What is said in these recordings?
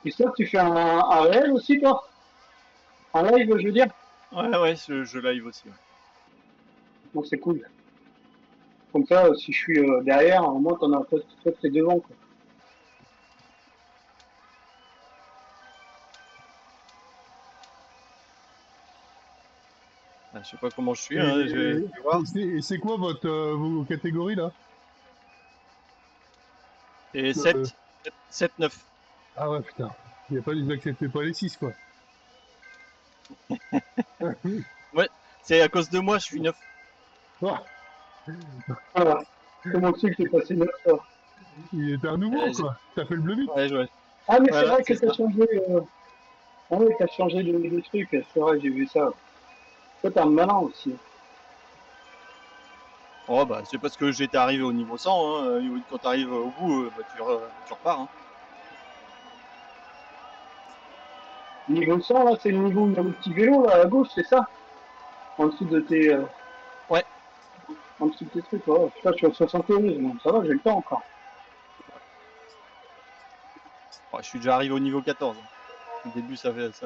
Et ça, tu fais un réel aussi, toi? Un live, je veux dire? Ouais, je live aussi. Ouais. Donc c'est cool. Comme ça, si je suis derrière, au moins t'en as toi, t'es devant, quoi. Ah, je sais pas comment je suis, hein, je vais Et voir. c'est quoi vos catégories là? Et Euh, 7, 9. Ah ouais, putain. Vous acceptez pas les 6 quoi. Ouais, c'est à cause de moi, je suis 9. Ah, Voilà. Comment tu sais que t'es passé 9 heures? il était un nouveau quoi. T'as fait le bleu vite. Ouais, Ah, mais c'est voilà, vrai que c'est t'as ça. changé. Ah ouais, t'as changé de truc. C'est vrai, j'ai vu ça. Toi, t'es un malin aussi. Oh, bah, c'est parce que j'étais arrivé au niveau 100. Hein. Quand tu arrives au bout, bah, tu repars. Hein. Niveau 100, là, c'est le niveau où il y a le petit vélo, là, à gauche, c'est ça? En dessous de tes, Ouais, en dessous de tes trucs, ouais. Putain, je suis à 71, donc ça va, j'ai le temps encore. ouais, je suis déjà arrivé au niveau 14. Au début, ça va vite.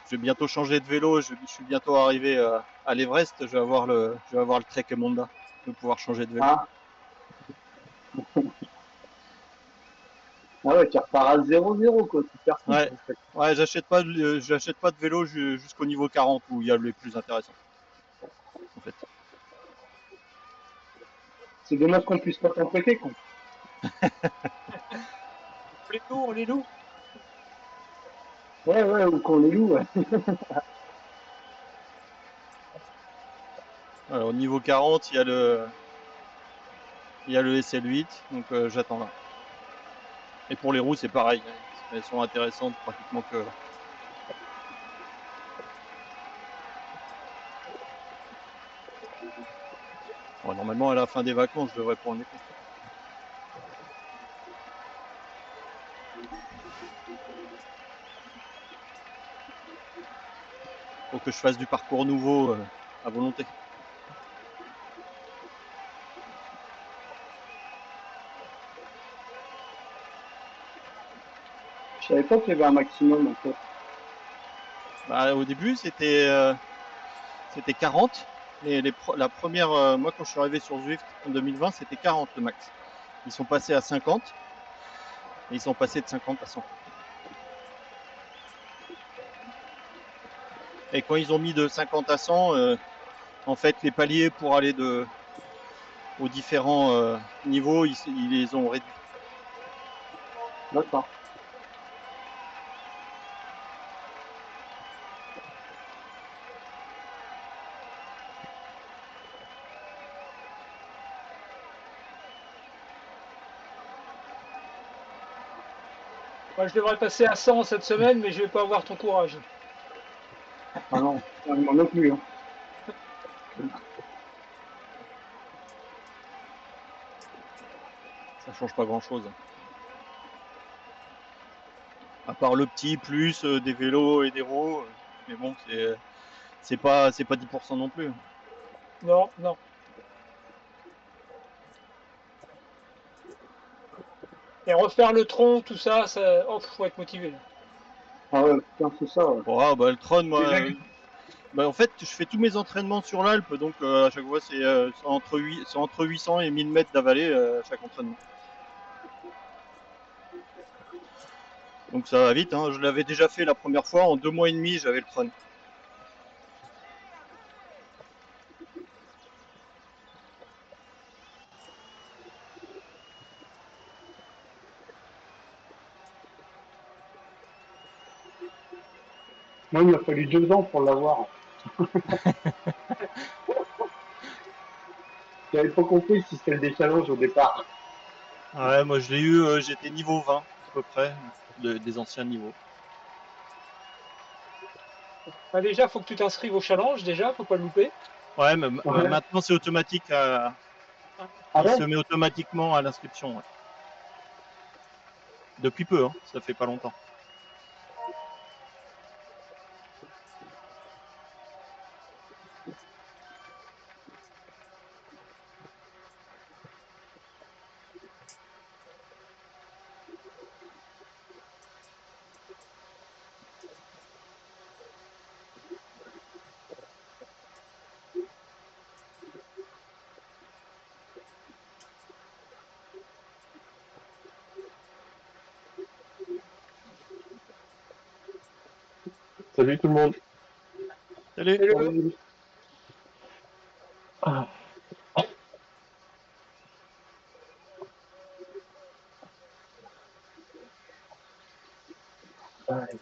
Je vais bientôt changer de vélo. Je suis bientôt arrivé à l'Everest. Je vais avoir le Trek Monda. Je vais pouvoir changer de vélo. Ah, ah ouais, tu repars à 0-0, quoi. Tu perds tout, Ouais, en fait. ouais, j'achète pas de vélo jusqu'au niveau 40 où il y a les plus intéressants, en fait. C'est dommage qu'on puisse pas t'en prêter, quoi. On les loue. Ouais, ouais, ou qu'on les loue, ouais. Alors, au niveau 40, il y a le SL8, donc j'attends là. Et pour les roues, c'est pareil. Hein. Elles sont intéressantes pratiquement que là. Bon, normalement, à la fin des vacances, je devrais pouvoir en écouter. Faut que je fasse du parcours nouveau à volonté. Je savais pas qu'il y avait un maximum, en fait. Bah, au début, c'était 40. La première, moi, quand je suis arrivé sur Zwift en 2020, c'était 40 le max. Ils sont passés à 50 et ils sont passés de 50 à 100. Et quand ils ont mis de 50 à 100, en fait, les paliers pour aller aux différents niveaux, ils les ont réduits. D'accord. Moi, je devrais passer à 100 cette semaine, mais je vais pas avoir ton courage. Ah non, moi non plus, hein. Ça change pas grand-chose. À part le petit plus des vélos et des roues. Mais bon, c'est pas 10% non plus. Non, non. Et refaire le tronc, tout ça, oh, faut être motivé. Ah ouais, putain, c'est ça, ouais. Oh, bah, le Tron, moi, Déjà, bah, en fait, je fais tous mes entraînements sur l'Alpe, donc à chaque fois, c'est entre 800 et 1000 mètres d'avalée à chaque entraînement. Donc ça va vite, hein. Je l'avais déjà fait la première fois, en 2 mois et demi, j'avais le Tron. moi, il m'a fallu 2 ans pour l'avoir. J'avais pas compris le système des challenges au départ. Ouais, moi je l'ai eu, j'étais niveau 20 à peu près, des anciens niveaux. Bah, déjà, faut que tu t'inscrives au challenge, déjà, faut pas le louper. Ouais, mais Ouais. maintenant c'est automatique, Ah il ouais? se met automatiquement à l'inscription. Ouais. Depuis peu, hein, ça fait pas longtemps. Salut tout le monde. Salut. Ah. Ouais.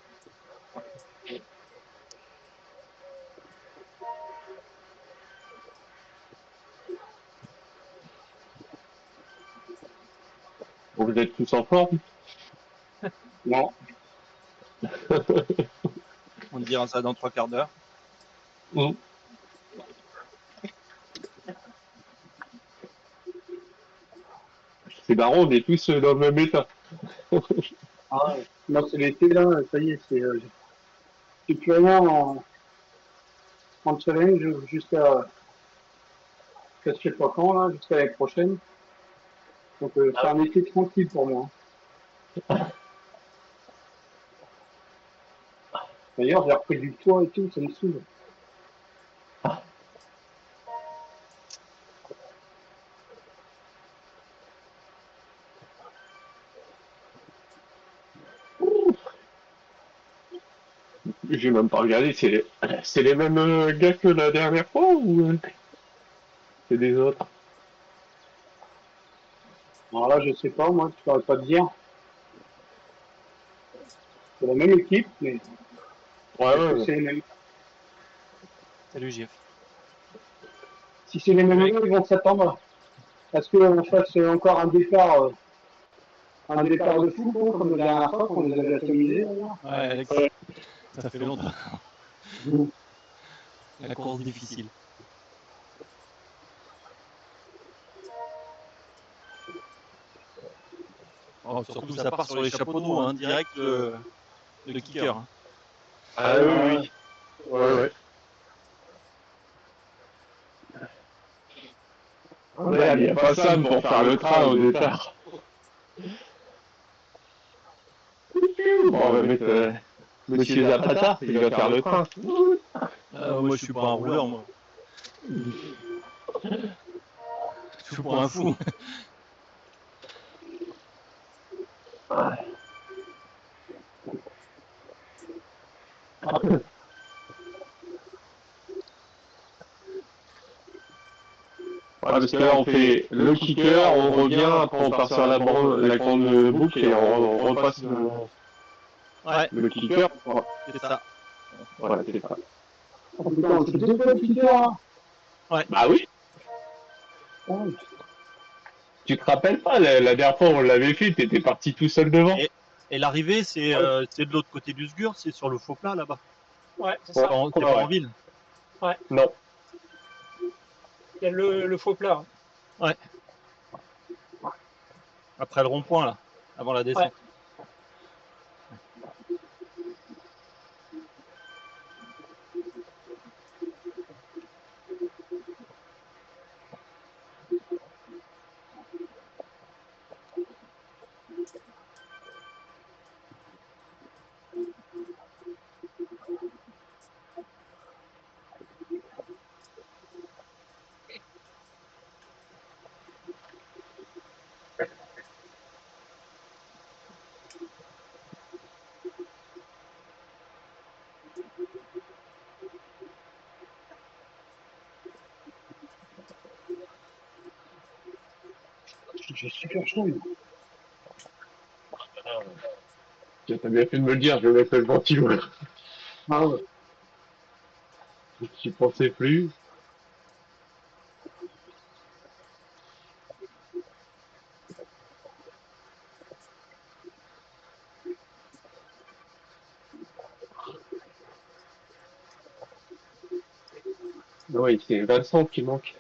Vous êtes tous en forme? Non. On te dira ça dans 3 quarts d'heure. C'est marrant, on est tous dans le même état. Ah, moi, c'est l'été, là, ça y est, j'ai plus rien en challenge jusqu'à je sais pas quand, là, jusqu'à l'année prochaine. Donc, c'est un été tranquille pour moi. D'ailleurs, j'ai repris du poids et tout, ça me saoule. J'ai même pas regardé, c'est les mêmes gars que la dernière fois ou c'est des autres? Alors là, je sais pas, moi, je saurais pas te dire. C'est la même équipe, mais Ouais, est-ce que ouais. c'est les mêmes? Salut Jeff. Si c'est les mêmes, ils vont s'attendre à ce qu'on fasse encore un départ de fou, quoi, comme la dernière fois qu'on les avait atomisés. Ouais, Alex, ça fait longtemps. La course difficile. Oh, surtout, ça part sur les chapeaux de roue, hein, direct le kicker. Hein. Ah oui, oui. Ouais. Regarde, il n'y a pas Sam pour faire le train au départ. On va mettre Monsieur Zapata, il va faire le train. Moi, je suis pas un rouleur, moi. Je suis pas un fou. Ouais, parce que là, on fait le kicker, on revient, après on part sur la grande boucle et on repasse le kicker. C'est ça. Ouais, c'est ça. Oh putain, on fait deux fois le kicker, hein. Bah oui. Oh. Tu te rappelles pas, la dernière fois on l'avait fait, t'étais parti tout seul devant. Et l'arrivée, c'est de l'autre côté du Sgur, c'est sur le faux plat là-bas. Ouais, c'est ça. C'est pas en ville. Ouais. Non. Il y a le faux plat. Hein. Ouais. Après le rond-point, là, avant la descente. J'ai super chaud. T'as bien fait de me le dire, je vais mettre le ventilo. Ah ouais. J'y pensais plus. Oui, c'est Vincent qui manque.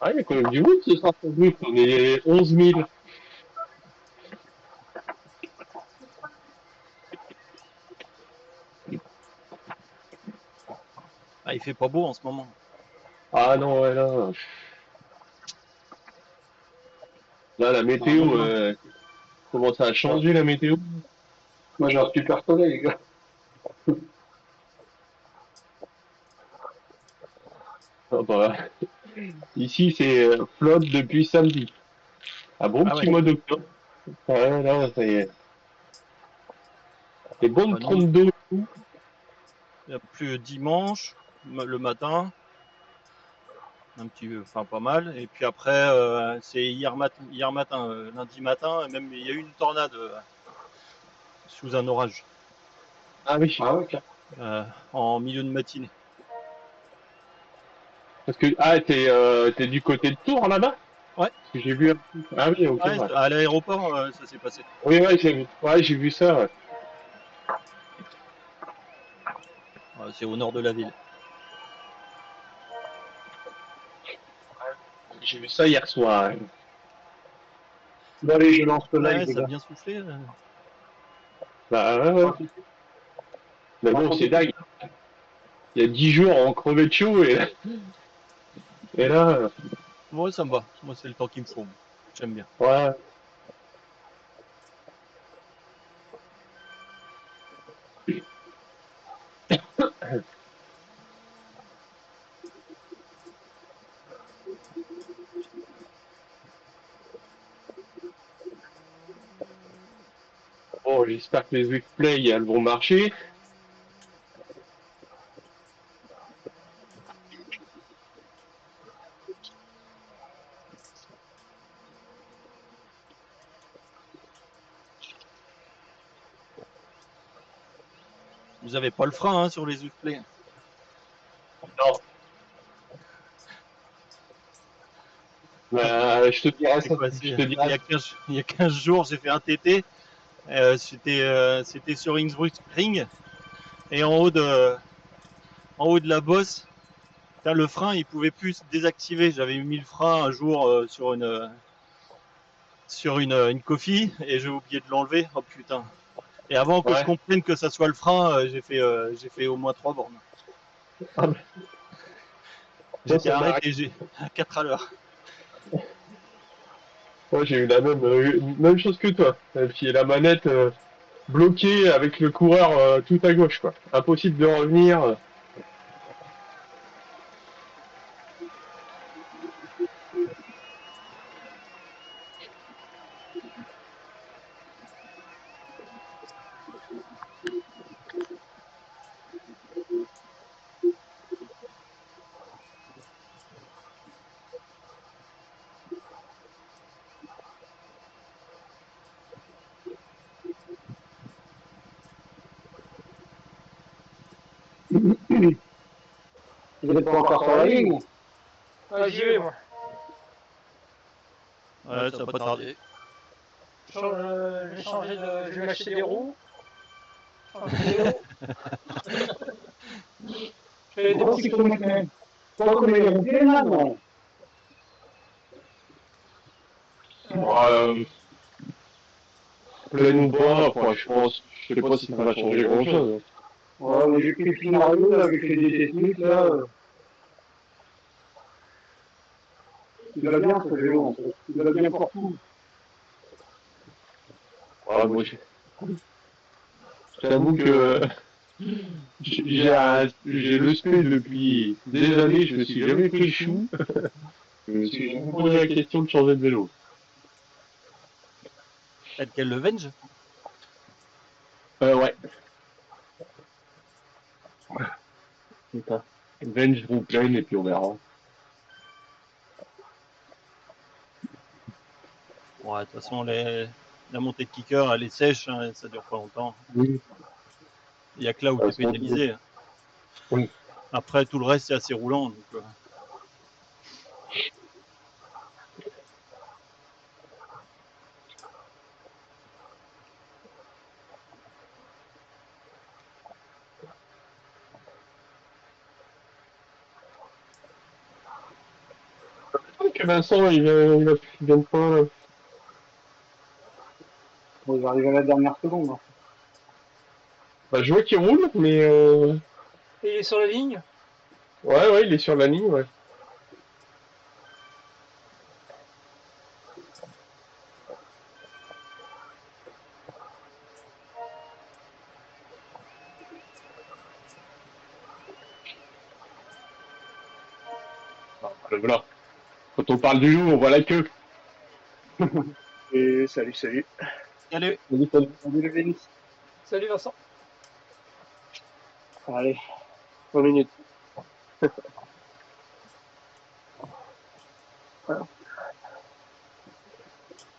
Ah, il y a quand même du monde ce soir pour nous. On est 11 000. Ah, il fait pas beau en ce moment. Ah non, ouais, là. Là, la météo, comment ça a changé la météo? Moi, j'ai un super soleil, les gars. Ah, bah, ici, c'est flotte depuis samedi. Un bon Ah petit ouais. mois d'octobre. Ouais, là, ça y est. C'est bon de Bah, nous, 32. il y a plus dimanche, le matin, un petit, enfin pas mal. Et puis après, c'est hier matin, lundi matin, même il y a eu une tornade sous un orage Ah oui. Ah ouais, en milieu de matinée. Parce que, t'es du côté de Tours, là-bas? Ouais. Parce que j'ai vu un... Ah oui, ok. Ouais, Ouais. à l'aéroport, ça s'est passé. Oui, j'ai vu ça, ouais. C'est au nord de la ville. J'ai vu ça hier soir. Ouais. Bon, allez, je lance le live, Ouais, les ça a gars. bien soufflé. Bah, ouais. Mais bon, c'est dingue. Il y a 10 jours, on crevait de chaud et là, Moi, ça me va. Moi, c'est le temps qu'il me faut. J'aime bien. ouais. Bon, j'espère que les X-Play, elles vont marcher. Vous avez pas le frein sur les Uplay. Non. Je te dirai ça. Je te Il y dirai. a 15 jours, j'ai fait un TT. C'était sur Innsbruck Ring. Et en haut de la bosse, le frein, il pouvait plus se désactiver. J'avais mis le frein un jour sur une coffee et j'ai oublié de l'enlever. Oh putain. Et avant que je Ouais. comprenne que ça soit le frein, j'ai fait au moins 3 bornes. Ah, bah. J'étais Ça m'arrive. arrêté à 4 à l'heure. Moi, j'ai eu la même chose que toi. Et puis la manette bloquée avec le coureur tout à gauche, quoi. Impossible de revenir. Vous n'êtes pas encore sur la ligne? Ouais, j'y vais, moi. Ouais, ça va pas tarder. Je vais changer de. Je vais m'acheter des roues. Changer de vélo. Je fais des Oh, petits c'est comme même. Pas comme les roupiers, là, non. Pleine ou pas, enfin, je sais pas si ça va changer grand-chose. Ouais, mais j'ai pris le scénario, là, avec les DT Smith, là. Il va bien, ce vélo, en fait. Il va bien pour tout. Ouais, moi, je t'avoue que j'ai le spé depuis des années, je me suis jamais pris le chou. Je me suis jamais posé la question de changer de vélo. Tel quel le Venge. Ouais. C'est ça. Venge roue pleine et puis on verra. Ouais, de toute façon, la montée de kicker, elle est sèche, hein, ça dure pas longtemps. Oui. Il y a que là où tu es pénalisé. Oui. Après, tout le reste, c'est assez roulant. Donc, Que Vincent, il vient pas. Bon, il va arriver à la dernière seconde. Hein. Bah, je vois qu'il roule, mais Et il est sur la ligne. ouais, il est sur la ligne, ouais. Voilà. Quand on parle du loup, on voit la queue. Et salut. Salut. Salut le Vénus. Salut Vincent. Allez, 1 minute.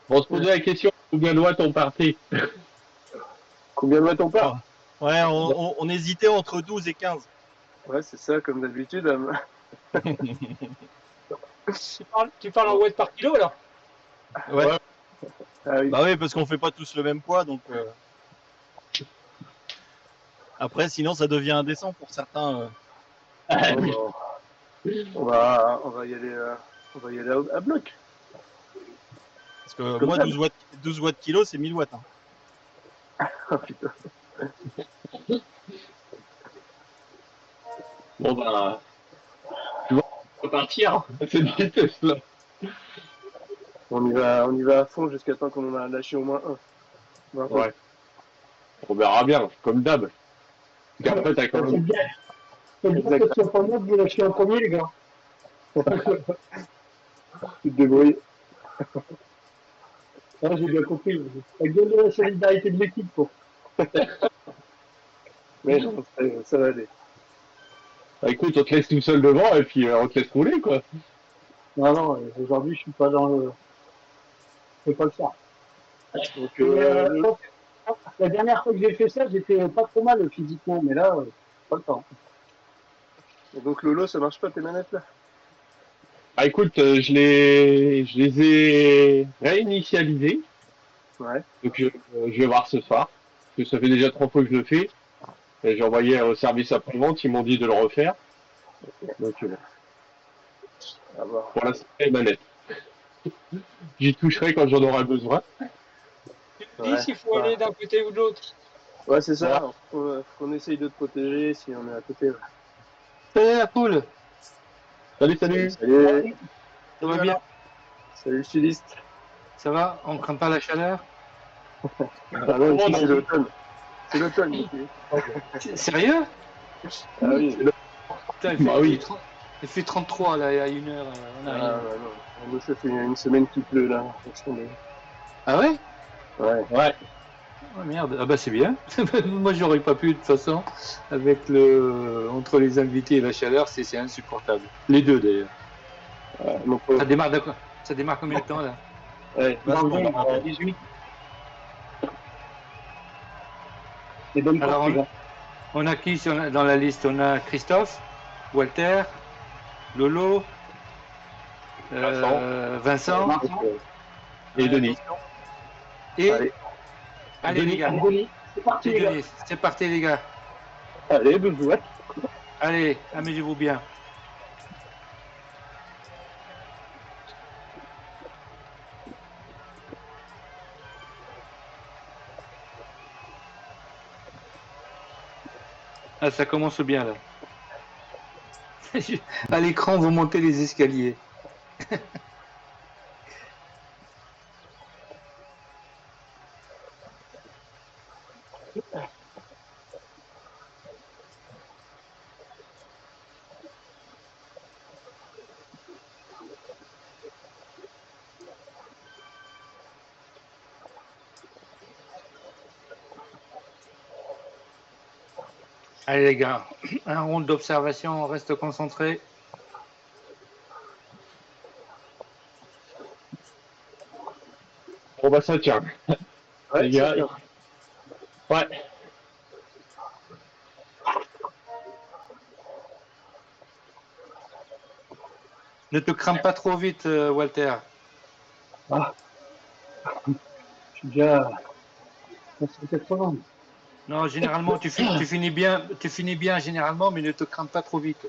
On se posait la question, combien de watts on partait? Combien de watts on part? Ouais, on hésitait entre 12 et 15. Ouais, c'est ça, comme d'habitude. Tu parles en watts par kilo là? Ouais. Ah oui. Bah oui, parce qu'on fait pas tous le même poids, donc. Après, sinon, ça devient indécent pour certains. Bon, on va y aller, à bloc. Parce que moi, 12 watts kilo, c'est 1000 watts. Hein. Oh putain. Bon bah, tu vois, on va partir. C'est une vitesse là. On y va à fond jusqu'à temps qu'on en a lâché au moins un. Ouais. On verra bien, comme d'hab. Puis après, t'as quand C'est même. bien. C'est bien que tu es pas moi de vous lâcher en premier, les gars. Tu te débrouilles. Ouais, j'ai bien compris. Ça gueule de la solidarité de l'équipe, quoi. Mais non, ça va aller. Bah, écoute, on te laisse tout seul devant et puis on te laisse rouler quoi. Non, aujourd'hui, je suis pas dans le. Je peux pas le faire. Donc, Donc, la dernière fois que j'ai fait ça, j'étais pas trop mal physiquement, mais là, pas le temps. donc Lolo, ça marche pas tes manettes là? Bah écoute, je les ai réinitialisés. Ouais. Donc je vais voir ce soir. Parce que ça fait déjà 3 fois que je le fais. Et j'ai envoyé au service après-vente, ils m'ont dit de le refaire. Donc À voir. pour l'instant, les manettes. J'y toucherai quand j'en aurai besoin. Tu me dis Ouais. s'il faut aller d'un côté ou de l'autre. Ouais, c'est ça. Faut qu'on essaye de te protéger si on est à côté. Ouais. Salut la poule, Salut. Salut. ça va bien? Salut le sudiste. Ça va? On craint pas la chaleur? Ah non, ici c'est l'automne. C'est l'automne ici. Sérieux? Ah oui. Putain, Bah oui. Il fait 33 là, il y a 1 heure. On a Ah rien. ouais, non. Nous, ça fait une semaine qu'il pleut là. Ah ouais? Ouais. Ouais. Oh merde, ah bah c'est bien. Moi j'aurais pas pu de toute façon. Avec entre les invités et la chaleur, c'est insupportable. Les deux d'ailleurs. Donc, Ça démarre combien de temps là? ouais. Dans le Vachement, game, 18. Et bonne Alors porte, les gars. on a qui dans la liste? On a Christophe, Walter, Lolo, Vincent Et Denis. et Allez. les gars. Denis, c'est parti, les gars. C'est parti les gars. Allez, bonne jouette. Allez, amusez-vous bien. Ah, ça commence bien là. À l'écran, vous montez les escaliers. Allez les gars, un round d'observation, on reste concentré. Bon bah ça tient. Ouais, Les gars. c'est bien. Ouais. Ne te crame pas trop vite, Walter. Ah. Je suis déjà à 180. Non, généralement, tu finis bien généralement, mais ne te crame pas trop vite.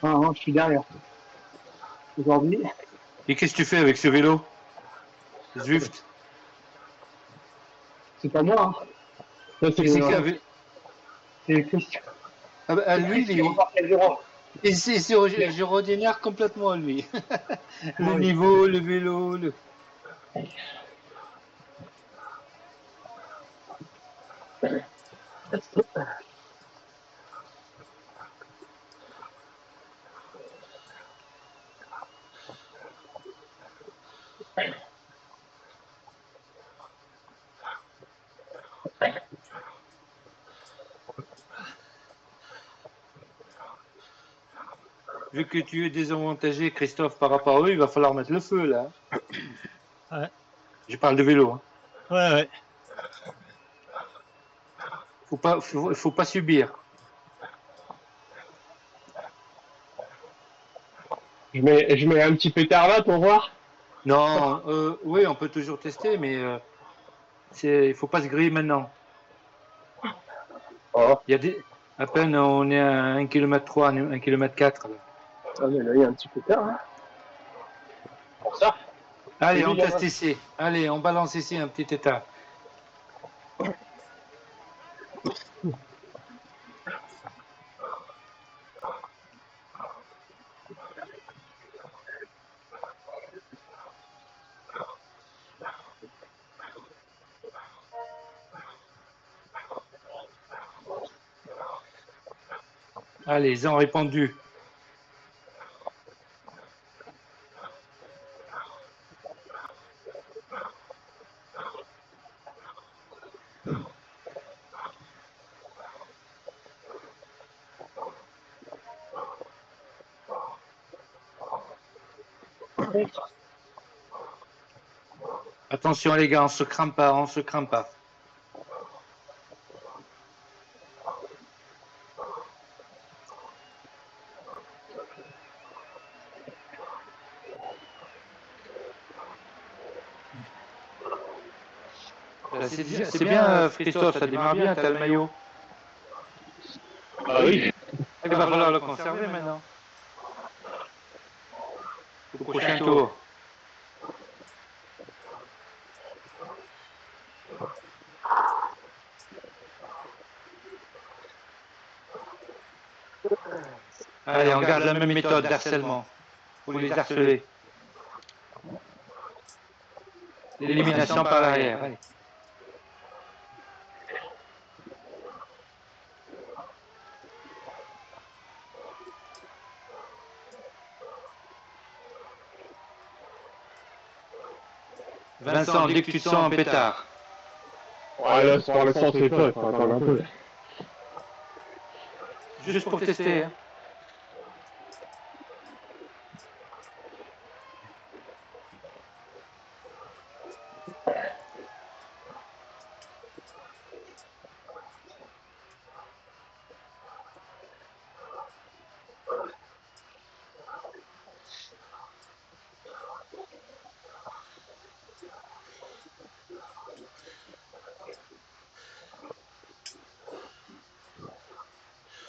Ah, non, je suis derrière. Aujourd'hui, Et qu'est-ce que tu fais avec ce vélo Zwift. c'est pas moi, hein. Ça c'est C'est mon C'est Christian. Ah bah, lui, Christian repart à zéro. je redémarre complètement lui. Le niveau, le vélo, vu que tu es désavantagé, Christophe, par rapport à eux, il va falloir mettre le feu, là. Ouais. Je parle de vélo. Hein. Ouais. Faut pas subir. Je mets un petit pétard là pour voir. Non, oui, on peut toujours tester, mais il faut pas se griller maintenant. Oh. Il y a à peine on est à 1 km 3, 1 km 4. Là. Ah, mais là, il y a un petit pétard. Hein. Pour ça. Allez, on teste ici. Allez, on balance ici un petit état. Allez, ils ont répondu. Attention les gars, on se crame pas, on se crame pas. C'est bien, Christophe, ça démarre bien, t'as le maillot. Ah oui. Il va falloir le conserver maintenant. Au prochain tour. Allez, on garde la même méthode d'harcèlement. Pour les harceler. L'élimination par l'arrière. Allez. Vincent, dès que tu sens un pétard. Ouais, là, pour l'instant, c'est pas. Faut attendre un peu. Juste pour tester. Hein.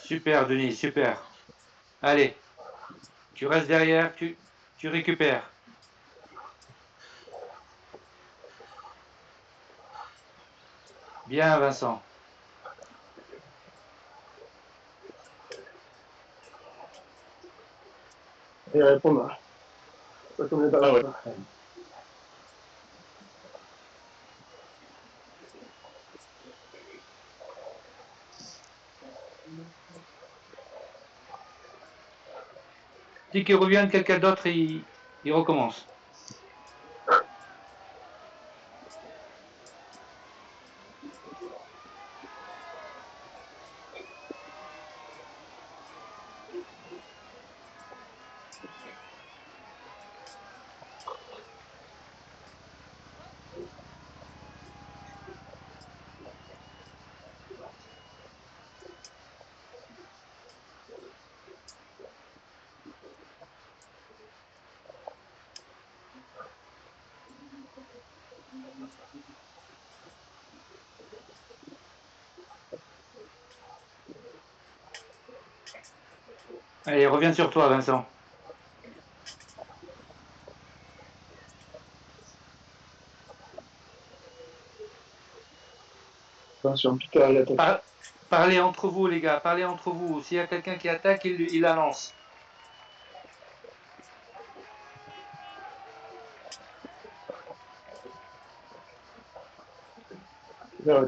Super, Denis, super. Allez, tu restes derrière, tu récupères. Bien, Vincent. Et répondre. Pas comme les balles. Ah ouais. Dès qu'il revient quelqu'un d'autre, il recommence. Allez, reviens sur toi, Vincent. Attention, putain, à la tête. Parlez entre vous, les gars, parlez entre vous. S'il y a quelqu'un qui attaque, il la lance. Là.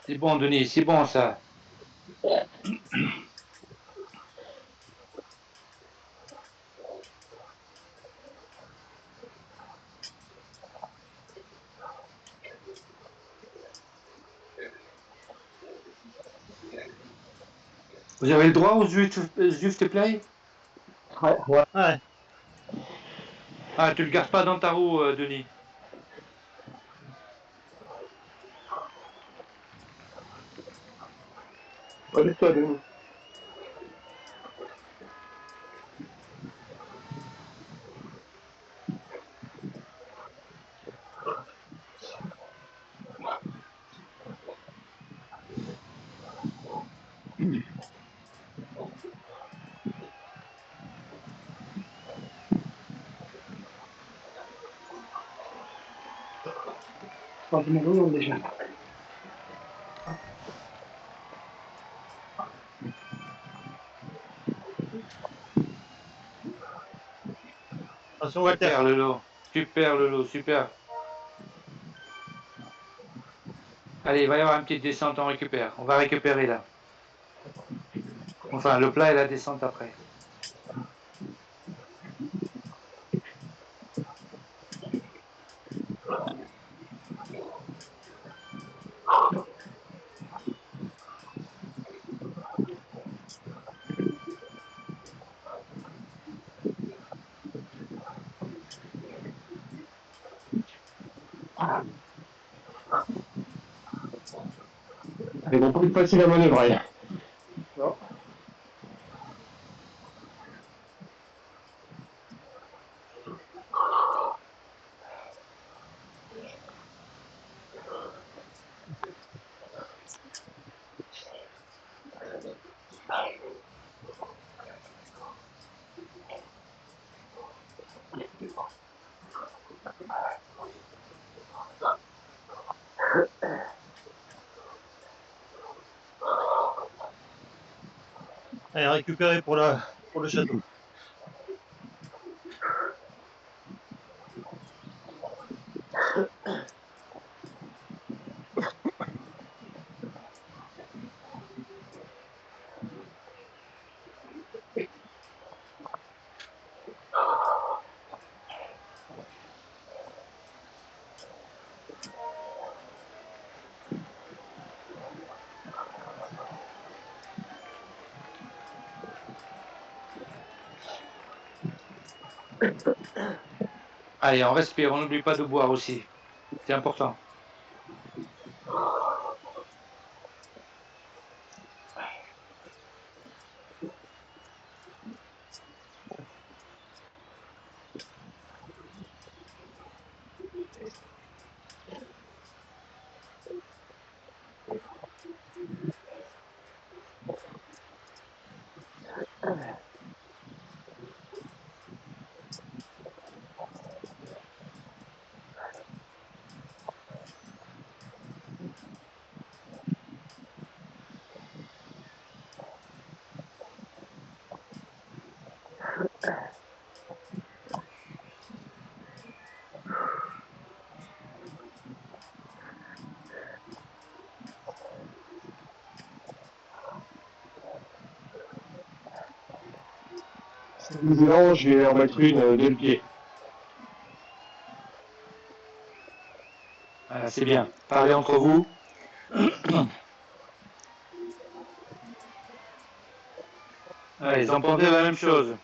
C'est bon, Denis, c'est bon ça. Vous avez le droit au Zwift Play? Ouais. Ouais. Ah, tu le gardes pas dans ta roue, Denis. Allez-toi, Denis. Pas de mon déjà. Attention, Walter. Super, Lolo. Super, Lolo, super. Allez, il va y avoir une petite descente, on récupère. On va récupérer là. Enfin, le plat et la descente après. Ils vont pas être faciles à manœuvrer. Non. Allez, récupérer pour le château. Allez, on respire, on n'oublie pas de boire aussi. C'est important. Disons, je vais en mettre une dès le pied. Voilà, c'est bien. Parlez entre vous. Allez, vous entendez la même chose.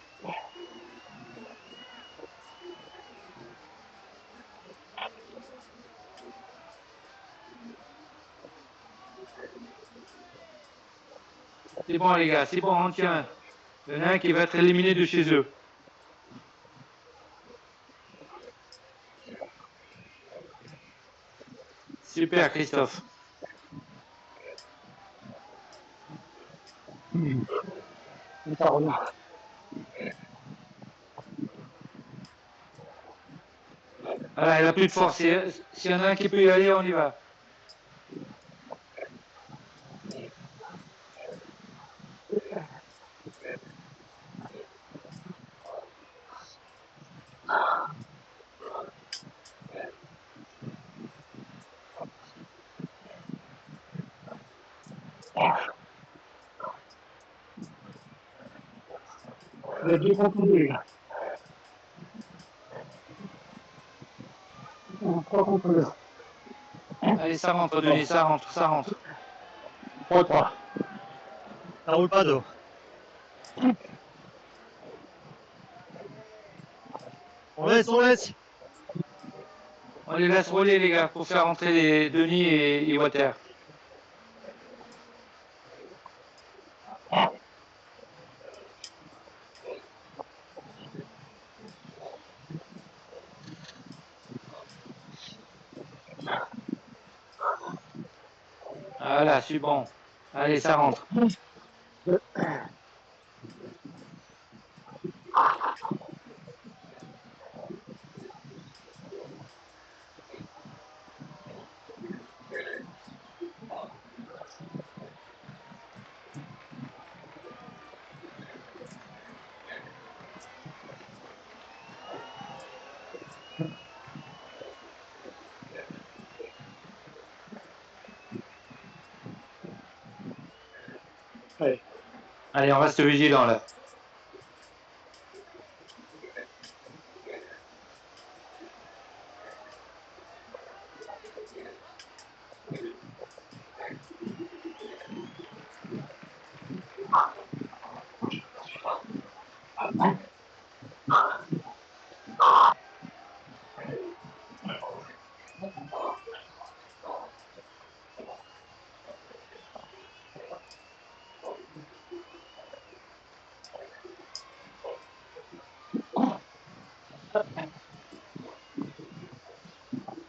C'est bon les gars, c'est bon, on tient. Il y en a un qui va être éliminé de chez eux. Super Christophe. Ça revient. Voilà, il n'a plus de force. S'il y en a un qui peut y aller, on y va. Il y a 2 contre 2, là. 3 contre 2. Allez, ça rentre, Denis, ça rentre, ça rentre. 3-3. Ça roule pas d'eau. On laisse, on laisse. On les laisse rouler, les gars, pour faire rentrer les Denis et Water. Voilà, c'est bon. Allez, ça rentre. Ouais. Allez, on reste vigilant, là.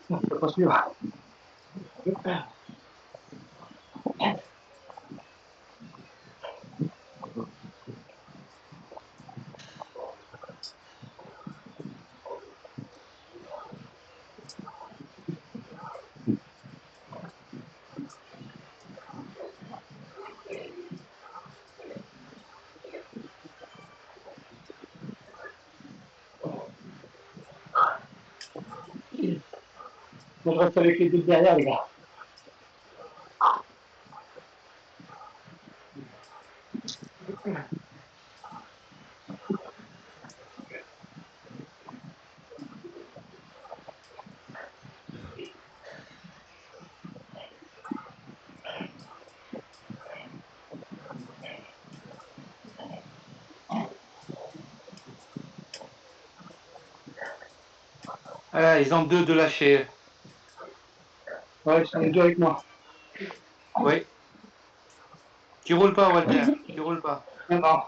C'est pas sûr. Moi, je reste avec les deux derrière, les gars. Voilà, ils ont deux de lâcher. Ouais, ils sont les deux avec moi. Oui. Tu roules pas, Walter. Tu roules pas. Non.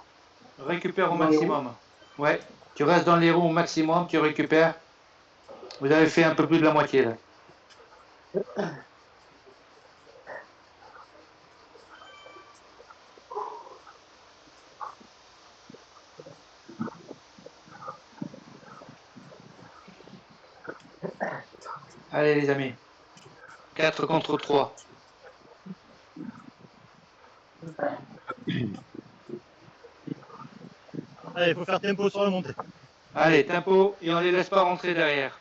Récupère au Dans les maximum. Ouais. Tu restes dans les roues au maximum, tu récupères. Vous avez fait un peu plus de la moitié, là. Allez, les amis. 4 contre 3. Allez, il faut faire tempo sur la montée. Allez, tempo, et on les laisse pas rentrer derrière.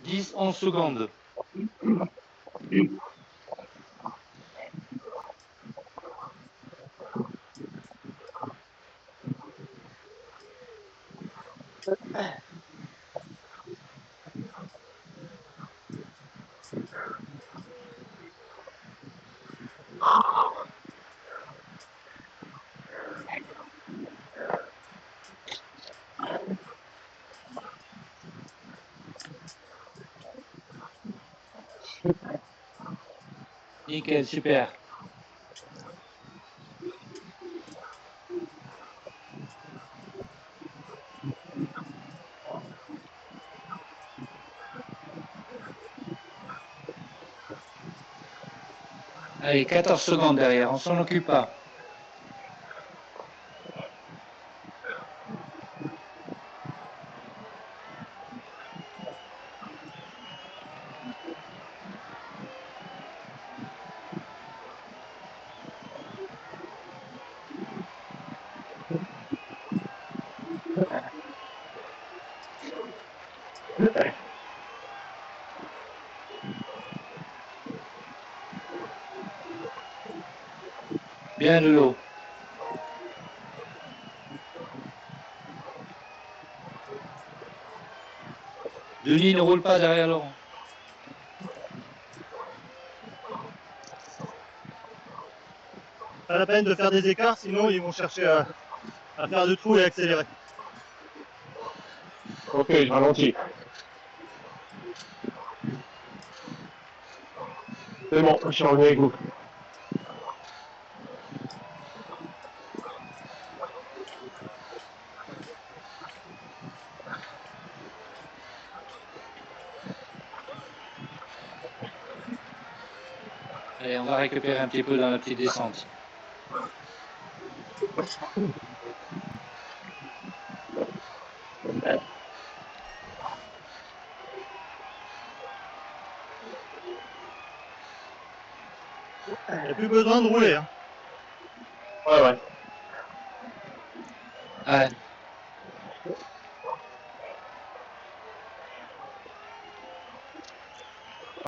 10-11 secondes. Nickel, super. Allez, 14 secondes derrière, on s'en occupe pas. Bien de l'eau. Denis ne roule pas derrière Laurent. Pas la peine de faire des écarts, sinon ils vont chercher à faire de trous et accélérer. Ok, je ralentis. C'est bon, je suis revenu avec vous. Allez, on va récupérer un petit peu dans la petite descente. Il n'y a plus besoin de rouler. Hein. Ouais, ouais. Ouais.